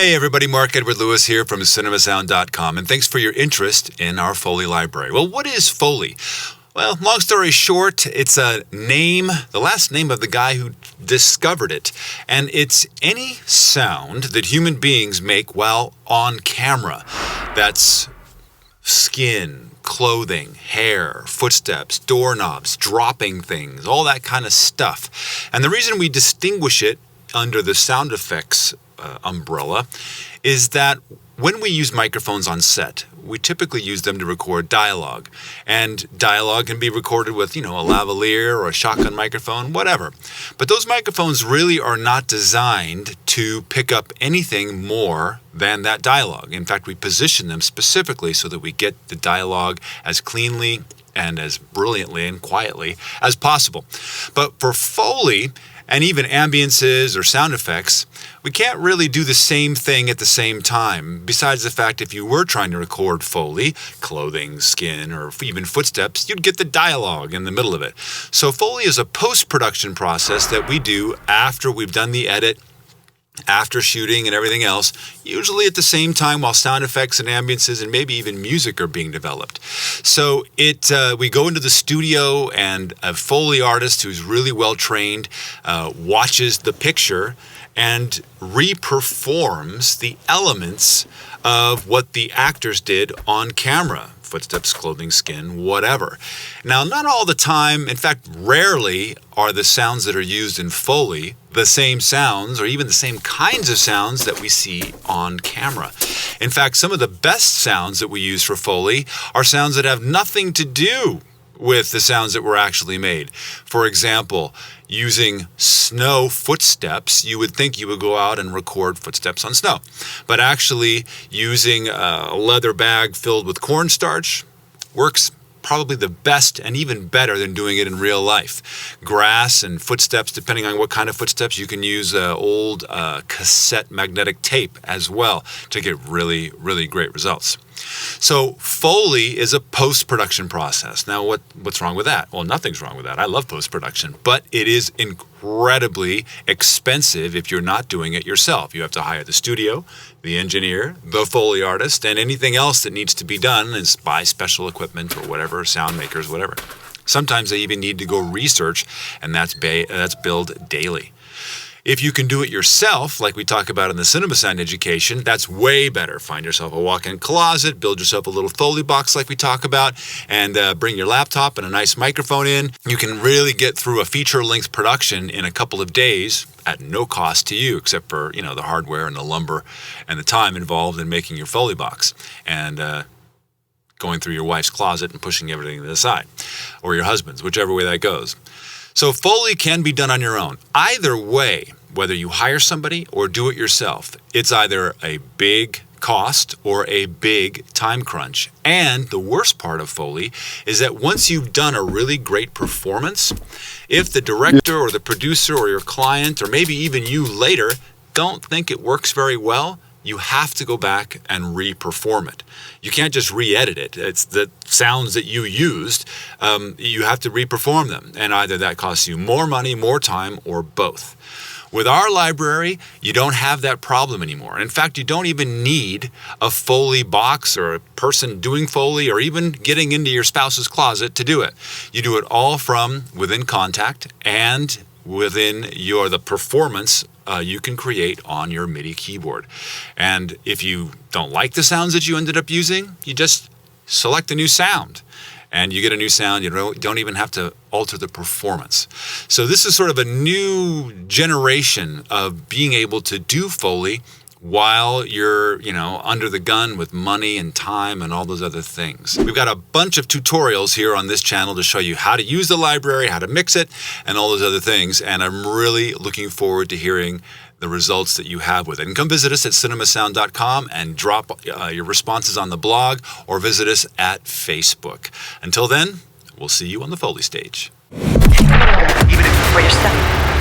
Hey everybody, Mark Edward Lewis here from cinemasound.com, and thanks for your interest in our Foley library. Well, what is Foley? Well, long story short, it's a name, the last name of the guy who discovered it, and it's any sound that human beings make while on camera. That's skin, clothing, hair, footsteps, doorknobs, dropping things, all that kind of stuff. And the reason we distinguish it under the sound effects umbrella is that when we use microphones on set, we typically use them to record dialogue. And dialogue can be recorded with, a lavalier or a shotgun microphone, whatever. But those microphones really are not designed to pick up anything more than that dialogue. In fact, we position them specifically so that we get the dialogue as cleanly and as brilliantly and quietly as possible. But for Foley, and even ambiances or sound effects, we can't really do the same thing at the same time. Besides the fact if you were trying to record Foley, clothing, skin, or even footsteps, you'd get the dialogue in the middle of it. So Foley is a post-production process that we do after we've done the edit, after shooting and everything else, usually at the same time while sound effects and ambiances and maybe even music are being developed. So we go into the studio and a Foley artist who's really well trained watches the picture and re-performs the elements of what the actors did on camera. Footsteps, clothing, skin, whatever. Now, not all the time, in fact, rarely are the sounds that are used in Foley the same sounds or even the same kinds of sounds that we see on camera. In fact, some of the best sounds that we use for Foley are sounds that have nothing to do with the sounds that were actually made. For example, using snow footsteps, you would think you would go out and record footsteps on snow. But actually using a leather bag filled with cornstarch works probably the best and even better than doing it in real life. Grass and footsteps, depending on what kind of footsteps, you can use old cassette magnetic tape as well to get really, really great results. So Foley is a post-production process. Now, what's wrong with that? Well, nothing's wrong with that. I love post-production, but it is incredibly expensive if you're not doing it yourself. You have to hire the studio, the engineer, the Foley artist, and anything else that needs to be done is buy special equipment or whatever, sound makers, whatever. Sometimes they even need to go research, and that's billed daily. If you can do it yourself, like we talk about in the cinema sound education, that's way better. Find yourself a walk-in closet, build yourself a little Foley box like we talk about, and bring your laptop and a nice microphone in. You can really get through a feature-length production in a couple of days at no cost to you, except for, the hardware and the lumber and the time involved in making your Foley box and going through your wife's closet and pushing everything to the side, or your husband's, whichever way that goes. So Foley can be done on your own. Either way, whether you hire somebody or do it yourself, it's either a big cost or a big time crunch. And the worst part of Foley is that once you've done a really great performance, if the director or the producer or your client or maybe even you later don't think it works very well, you have to go back and re-perform it. You can't just re-edit it. It's the sounds that you used. You have to re-perform them. And either that costs you more money, more time, or both. With our library, you don't have that problem anymore. In fact, you don't even need a Foley box or a person doing Foley or even getting into your spouse's closet to do it. You do it all from within Kontakt and within the performance you can create on your MIDI keyboard. And if you don't like the sounds that you ended up using, you just select a new sound. And you get a new sound. You don't even have to alter the performance. So this is sort of a new generation of being able to do Foley while you're, under the gun with money and time and all those other things. We've got a bunch of tutorials here on this channel to show you how to use the library, how to mix it, and all those other things. And I'm really looking forward to hearing the results that you have with it. And come visit us at cinemasound.com and drop your responses on the blog or visit us at Facebook. Until then, we'll see you on the Foley stage. Even if you're stuck.